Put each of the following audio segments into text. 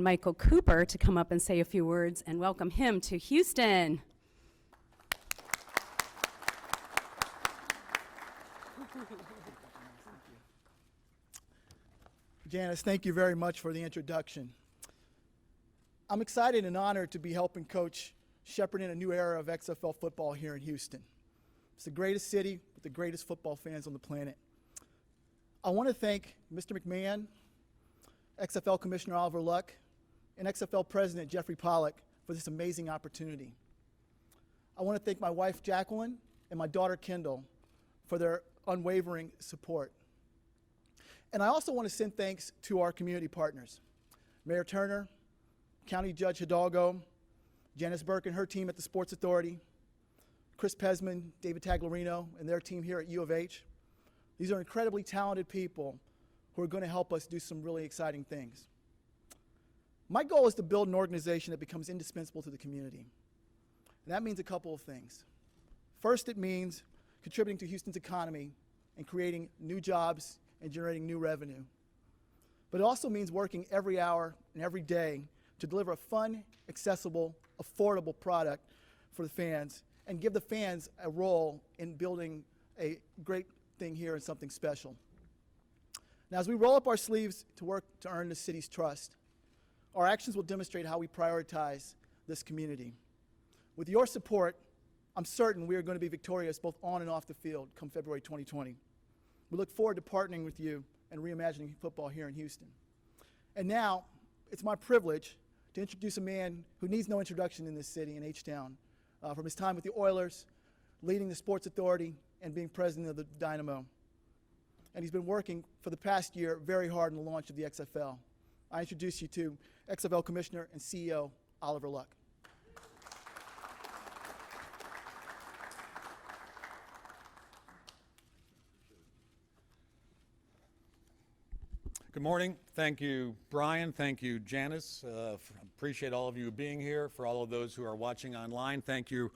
Michael Cooper to come up and say a few words and welcome him to Houston. Janice, thank you very much for the introduction. I'm excited and honored to be helping Coach shepherd in a new era of XFL football here in Houston. It's the greatest city with the greatest football fans on the planet. I want to thank Mr. McMahon, XFL Commissioner Oliver Luck, and XFL President Jeffrey Pollack for this amazing opportunity. I want to thank my wife Jacqueline and my daughter Kendall for their unwavering support. And I also want to send thanks to our community partners, Mayor Turner, County Judge Hidalgo, Janice Burke and her team at the Sports Authority, Chris Pesman, David Taglarino, and their team here at U of H. These are incredibly talented people who are going to help us do some really exciting things. My goal is to build an organization that becomes indispensable to the community. And that means a couple of things. First, it means contributing to Houston's economy and creating new jobs and generating new revenue. But it also means working every hour and every day to deliver a fun, accessible, affordable product for the fans and give the fans a role in building a great thing here and something special. Now, as we roll up our sleeves to work to earn the city's trust, our actions will demonstrate how we prioritize this community. With your support, I'm certain we are going to be victorious both on and off the field come February 2020. We look forward to partnering with you and reimagining football here in Houston. And now, it's my privilege to introduce a man who needs no introduction in this city, in H-Town, from his time with the Oilers, leading the Sports Authority, and being president of the Dynamo. And he's been working for the past year very hard on the launch of the XFL. I introduce you to XFL Commissioner and CEO, Oliver Luck. Good morning. Thank you, Brian. Thank you, Janice. Appreciate all of you being here. For all of those who are watching online, thank you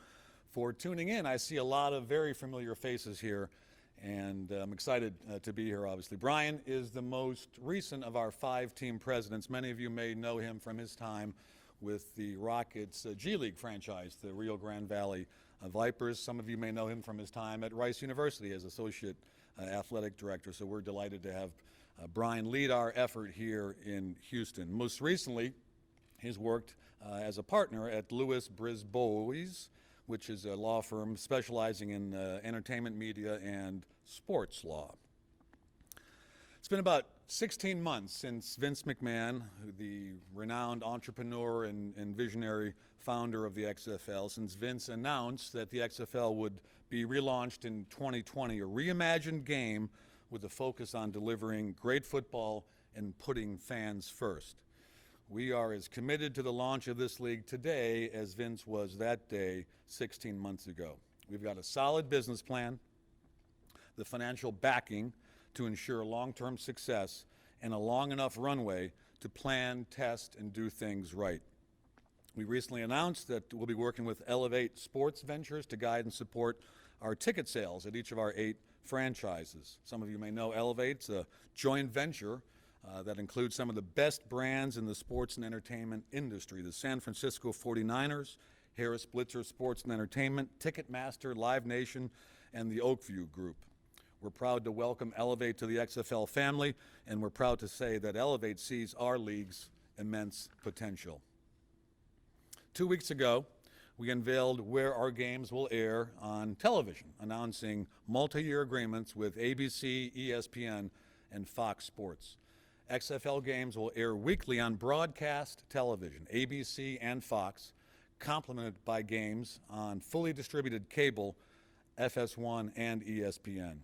for tuning in. I see a lot of very familiar faces here, and I'm excited to be here, obviously. Brian is the most recent of our 5 team presidents. Many of you may know him from his time with the Rockets G League franchise, the Rio Grande Valley Vipers. Some of you may know him from his time at Rice University as associate athletic director, so we're delighted to have Brian lead our effort here in Houston. Most recently, he's worked as a partner at Lewis Brisbois, which is a law firm specializing in entertainment, media, and sports law. It's been about 16 months since Vince McMahon, the renowned entrepreneur and visionary founder of the XFL, since Vince announced that the XFL would be relaunched in 2020, a reimagined game with a focus on delivering great football and putting fans first. We are as committed to the launch of this league today as Vince was that day 16 months ago. We've got a solid business plan, the financial backing to ensure long-term success, and a long enough runway to plan, test, and do things right. We recently announced that we'll be working with Elevate Sports Ventures to guide and support our ticket sales at each of our 8 franchises. Some of you may know Elevate's a joint venture that includes some of the best brands in the sports and entertainment industry: the San Francisco 49ers, Harris Blitzer Sports and Entertainment, Ticketmaster, Live Nation, and the Oakview Group. We're proud to welcome Elevate to the XFL family, and we're proud to say that Elevate sees our league's immense potential. 2 weeks ago, we unveiled where our games will air on television, announcing multi-year agreements with ABC, ESPN, and Fox Sports. XFL games will air weekly on broadcast television, ABC and Fox, complemented by games on fully distributed cable, FS1 and ESPN.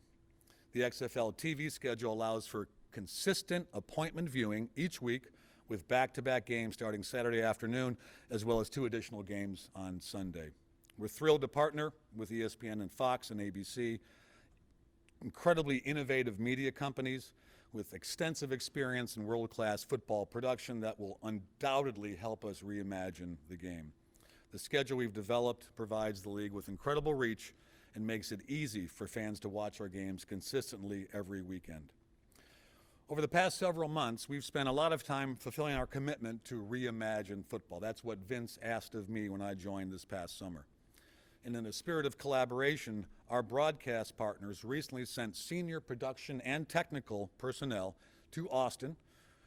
The XFL TV schedule allows for consistent appointment viewing each week, with back-to-back games starting Saturday afternoon, as well as 2 additional games on Sunday. We're thrilled to partner with ESPN and Fox and ABC, incredibly innovative media companies with extensive experience in world-class football production that will undoubtedly help us reimagine the game. The schedule we've developed provides the league with incredible reach and makes it easy for fans to watch our games consistently every weekend. Over the past several months, we've spent a lot of time fulfilling our commitment to reimagine football. That's what Vince asked of me when I joined this past summer. And in a spirit of collaboration, our broadcast partners recently sent senior production and technical personnel to Austin,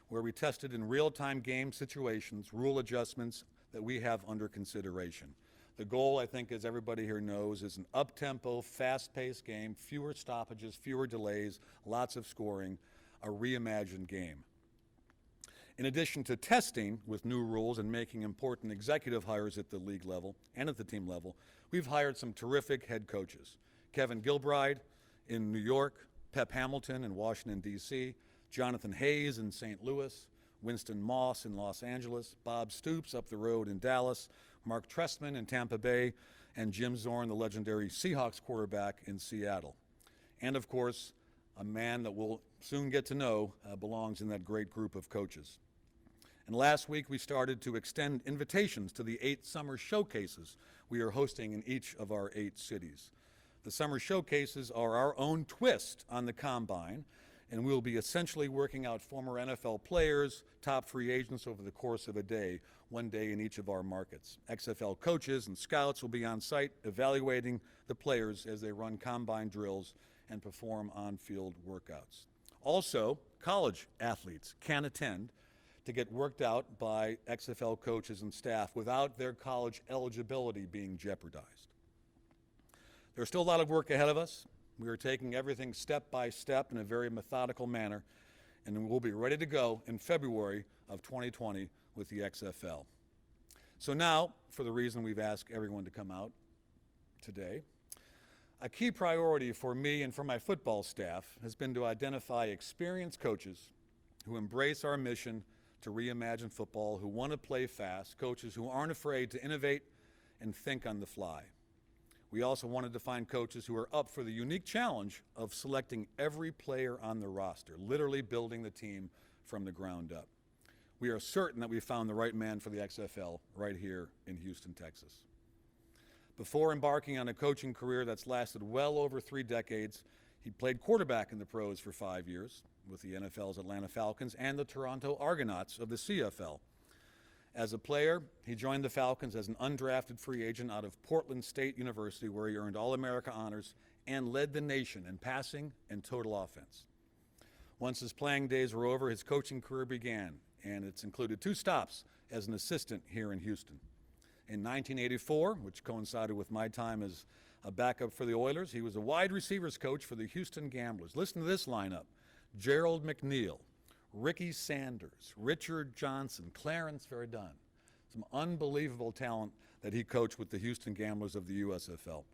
where we tested in real-time game situations, rule adjustments that we have under consideration. The goal, I think, as everybody here knows, is an up-tempo, fast-paced game, fewer stoppages, fewer delays, lots of scoring, a reimagined game. In addition to testing with new rules and making important executive hires at the league level and at the team level, we've hired some terrific head coaches. Kevin Gilbride in New York, Pep Hamilton in Washington, D.C., Jonathan Hayes in St. Louis, Winston Moss in Los Angeles, Bob Stoops up the road in Dallas, Mark Trestman in Tampa Bay, and Jim Zorn, the legendary Seahawks quarterback in Seattle. And of course, a man that we'll soon get to know belongs in that great group of coaches. And last week we started to extend invitations to the 8 summer showcases we are hosting in each of our 8 cities. The summer showcases are our own twist on the Combine, and we'll be essentially working out former NFL players, top free agents over the course of a day, one day in each of our markets. XFL coaches and scouts will be on site evaluating the players as they run Combine drills and perform on-field workouts. Also, college athletes can attend to get worked out by XFL coaches and staff without their college eligibility being jeopardized. There's still a lot of work ahead of us. We are taking everything step by step in a very methodical manner, and we'll be ready to go in February of 2020 with the XFL. So now, for the reason we've asked everyone to come out today, a key priority for me and for my football staff has been to identify experienced coaches who embrace our mission to reimagine football, who want to play fast, coaches who aren't afraid to innovate and think on the fly. We also wanted to find coaches who are up for the unique challenge of selecting every player on the roster, literally building the team from the ground up. We are certain that we found the right man for the XFL right here in Houston, Texas. Before embarking on a coaching career that's lasted well over 3 decades, he played quarterback in the pros for 5 years with the NFL's Atlanta Falcons and the Toronto Argonauts of the CFL. As a player, he joined the Falcons as an undrafted free agent out of Portland State University, where he earned All-America honors and led the nation in passing and total offense. Once his playing days were over, his coaching career began, and it's included 2 stops as an assistant here in Houston. In 1984, which coincided with my time as a backup for the Oilers, he was a wide receivers coach for the Houston Gamblers. Listen to this lineup: Gerald McNeil, Ricky Sanders, Richard Johnson, Clarence Verdun. Some unbelievable talent that he coached with the Houston Gamblers of the USFL.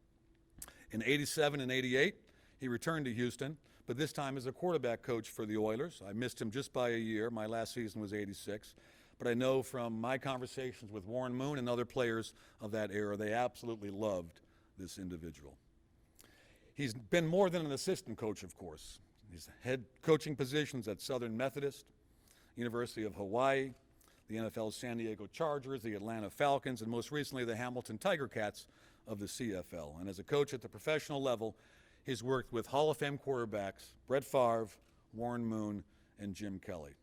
In 87 and 88, he returned to Houston, but this time as a quarterback coach for the Oilers. I missed him just by a year. My last season was 86. But I know from my conversations with Warren Moon and other players of that era, they absolutely loved this individual. He's been more than an assistant coach, of course. He's head coaching positions at Southern Methodist, University of Hawaii, the NFL's San Diego Chargers, the Atlanta Falcons, and most recently the Hamilton Tiger Cats of the CFL. And as a coach at the professional level, he's worked with Hall of Fame quarterbacks Brett Favre, Warren Moon, and Jim Kelly.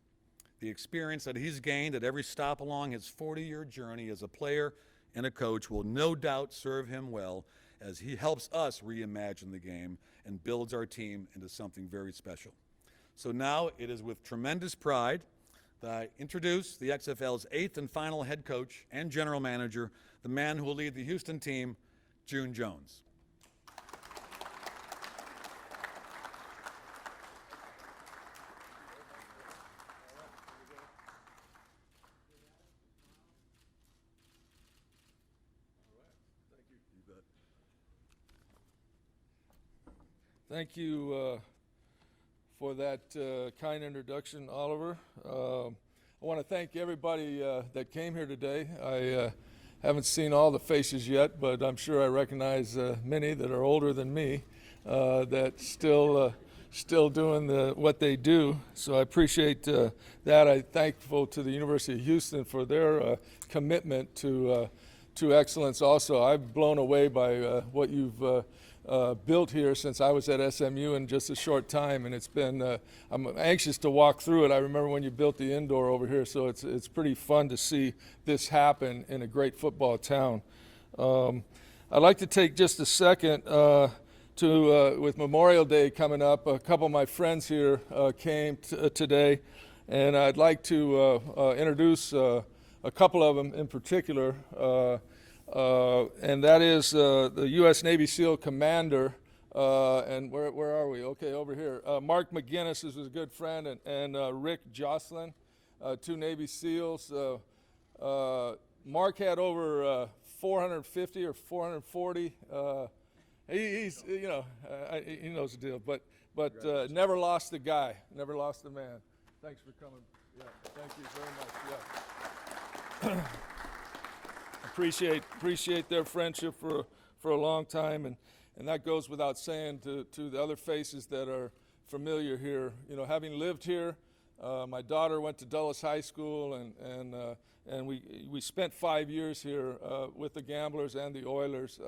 The experience that he's gained at every stop along his 40-year journey as a player and a coach will no doubt serve him well as he helps us reimagine the game and builds our team into something very special. So now it is with tremendous pride that I introduce the XFL's 8th and final head coach and general manager, the man who will lead the Houston team, June Jones. Thank you for that kind introduction, Oliver. I want to thank everybody that came here today. I haven't seen all the faces yet, but I'm sure I recognize many that are older than me that still doing what they do. So I appreciate that. I'm thankful to the University of Houston for their commitment to excellence also. I'm blown away by what you've built here since I was at SMU in just a short time, and it's been, I'm anxious to walk through it. I remember when you built the indoor over here, so it's pretty fun to see this happen in a great football town. I'd like to take just a second with Memorial Day coming up. A couple of my friends here came today, and I'd like to introduce a couple of them in particular, and that is the U.S. Navy SEAL Commander, and where are we? Okay, over here. Mark McGinnis is a good friend, and Rick Jocelyn, two Navy SEALs. Mark had over 450 or 440. He's he knows the deal, but never lost the guy, never lost the man. Thanks for coming. Yeah, thank you very much. Yeah. Appreciate their friendship for a long time, and that goes without saying to the other faces that are familiar here. You know, having lived here, my daughter went to Dulles High School, and we spent 5 years here with the Gamblers and the Oilers.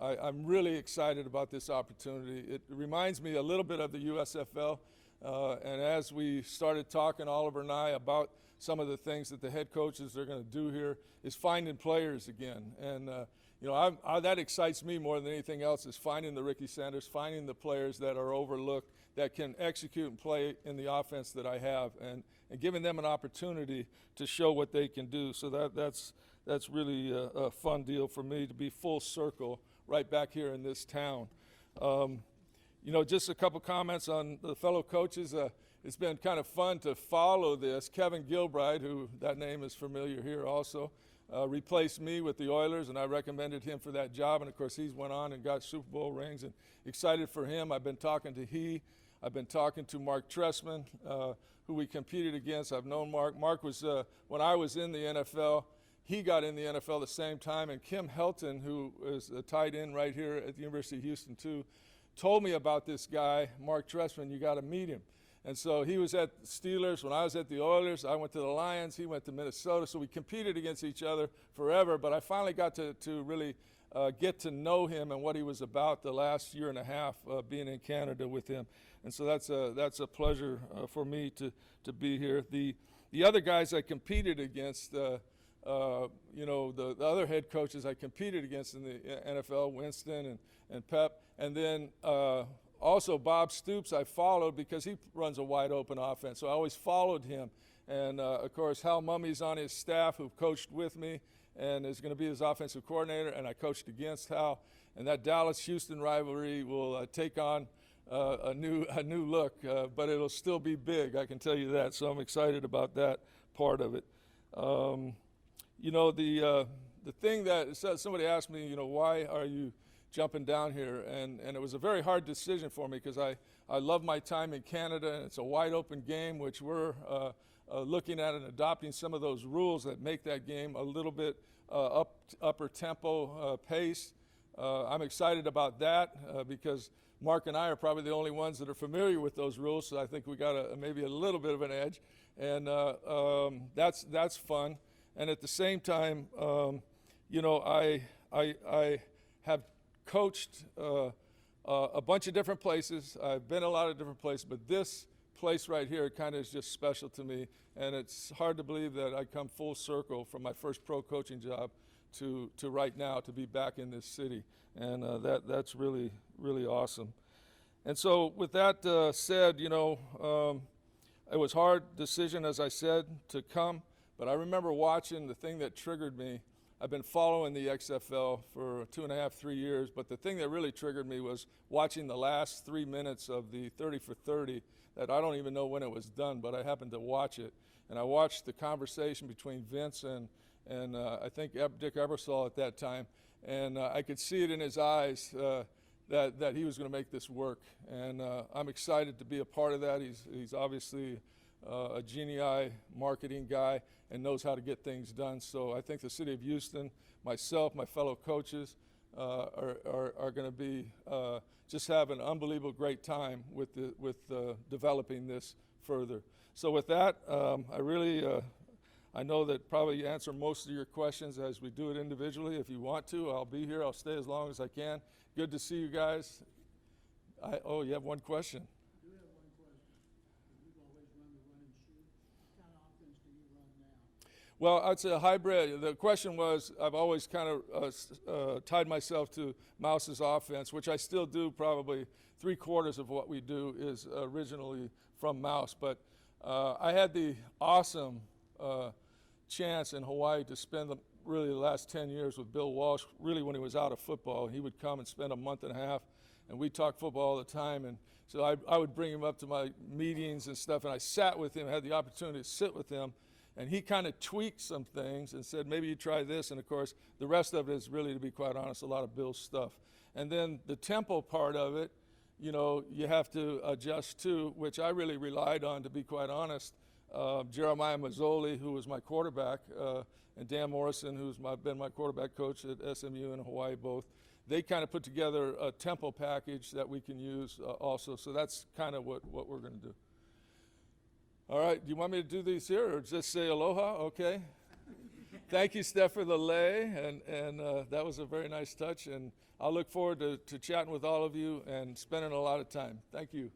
I'm really excited about this opportunity. It reminds me a little bit of the USFL, and as we started talking, Oliver and I, about some of the things that the head coaches are going to do here is finding players again. And, that excites me more than anything else, is finding the Ricky Sanders, finding the players that are overlooked, that can execute and play in the offense that I have, and giving them an opportunity to show what they can do. So that's really a fun deal for me to be full circle right back here in this town. Just a couple comments on the fellow coaches. It's been kind of fun to follow this. Kevin Gilbride, who that name is familiar here also, replaced me with the Oilers, and I recommended him for that job. And of course, he's went on and got Super Bowl rings, and excited for him. I've been talking to Mark Tressman, who we competed against. I've known Mark. Mark was, when I was in the NFL, he got in the NFL the same time, and Kim Helton, who is a tight end right here at the University of Houston too, told me about this guy, Mark Tressman. You got to meet him. And so he was at the Steelers when I was at the Oilers. I went to the Lions. He went to Minnesota. So we competed against each other forever. But I finally got to really get to know him and what he was about the last year and a half being in Canada with him. And so that's a pleasure for me to be here. The other guys I competed against, the other head coaches I competed against in the NFL, Winston and Pep, and then also Bob Stoops I followed because he runs a wide open offense, so I always followed him. And of course Hal Mummy's on his staff, who coached with me and is going to be his offensive coordinator, and I coached against Hal. And that Dallas-Houston rivalry will take on a new look, but it'll still be big, I can tell you that. So I'm excited about that part of it. The thing that somebody asked me, why are you jumping down here? And it was a very hard decision for me, because I love my time in Canada, and it's a wide open game, which we're looking at and adopting some of those rules that make that game a little bit upper tempo pace. I'm excited about that because Mark and I are probably the only ones that are familiar with those rules, so I think we got maybe a little bit of an edge, and that's fun. And at the same time, I have coached a bunch of different places. I've been a lot of different places, but this place right here kind of is just special to me, and it's hard to believe that I come full circle from my first pro coaching job to right now, to be back in this city, and that's really, really awesome. And so with that said, it was a hard decision, as I said, to come, but I remember watching. The thing that triggered me, I've been following the XFL for 2.5, 3 years, but the thing that really triggered me was watching the last 3 minutes of the 30 for 30, that I don't even know when it was done, but I happened to watch it. And I watched the conversation between Vince and I think Dick Ebersol at that time, and I could see it in his eyes that he was going to make this work. And I'm excited to be a part of that. He's obviously a genie marketing guy and knows how to get things done. So I think the city of Houston, myself, my fellow coaches are going to be just have an unbelievable great time with I know that probably answer most of your questions as we do it individually. If you want to, I'll be here. I'll stay as long as I can. Good to see you guys. Oh, you have one question? I do have one question. You've always run the run and shoot. What kind of offense do you run now? Well, I'd say a hybrid. The question was, I've always kind of tied myself to Mouse's offense, which I still do. Probably 3/4 of what we do is originally from Mouse. But I had the awesome chance in Hawaii to spend really the last 10 years with Bill Walsh, really when he was out of football. He would come and spend a month and a half, and we'd talk football all the time. And so I would bring him up to my meetings and stuff, and I sat with him, had the opportunity to sit with him, and he kind of tweaked some things and said, maybe you try this. And of course, the rest of it is really, to be quite honest, a lot of Bill's stuff. And then the tempo part of it, you know, you have to adjust to, which I really relied on, to be quite honest. Jeremiah Mazzoli, who was my quarterback, and Dan Morrison, who's been my quarterback coach at SMU and Hawaii both, they kind of put together a tempo package that we can use also. So that's kind of what we're going to do. All right, do you want me to do these here or just say aloha? Okay. Thank you, Steph, for the lei, and that was a very nice touch. And I'll look forward to chatting with all of you and spending a lot of time. Thank you.